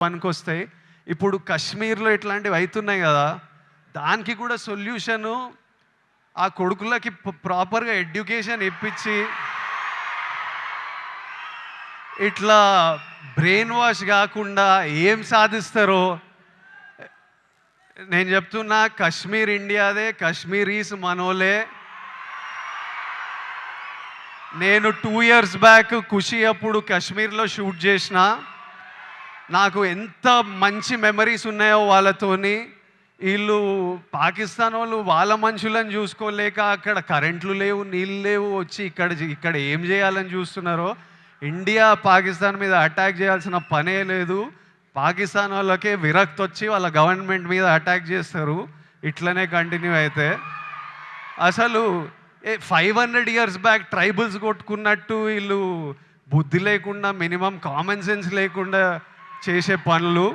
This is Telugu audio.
పనికొస్తాయి. ఇప్పుడు కశ్మీర్‌లో ఇట్లాంటివి అయితున్నాయి గదా! దానికి కూడా సొల్యూషను ఆ కొడుకులకి ప్రాపర్‌గా ఎడ్యుకేషన్ ఇప్పించి ఇట్లా బ్రెయిన్ వాష్ గాకుండా ఏం సాధిస్తారో నేను చెప్తున్నా. కశ్మీర్ ఇండియాదే, కశ్మీరీస్ మనోలే. నేను 2 ఇయర్స్ బ్యాక్ 'ఖుషి' అప్పుడు కశ్మీర్‌లో షూట్ చేసిన. నాకు ఎంత మంచి మెమరీస్ ఉన్నాయో వాళ్ళతోని. వీళ్ళు పాకిస్తాన్ వాళ్ళు వాళ్ళ మనుషులను చూసుకోలేక అక్కడ కరెంట్లు లేవు, నీళ్ళు లేవు, వచ్చి ఇక్కడ ఏం చేయాలని చూస్తున్నారో. ఇండియా పాకిస్తాన్ మీద అటాక్ చేయాల్సిన పనే లేదు. పాకిస్తాన్ వాళ్ళకే విరక్తి వచ్చి వాళ్ళ గవర్నమెంట్ మీద అటాక్ చేస్తారు ఇట్లనే కంటిన్యూ అయితే. అసలు 500 ఇయర్స్ బ్యాక్ ట్రైబల్స్ కొట్టుకున్నట్టు వీళ్ళు బుద్ధి లేకుండా, మినిమం కామన్ సెన్స్ లేకుండా చేసే పనులు.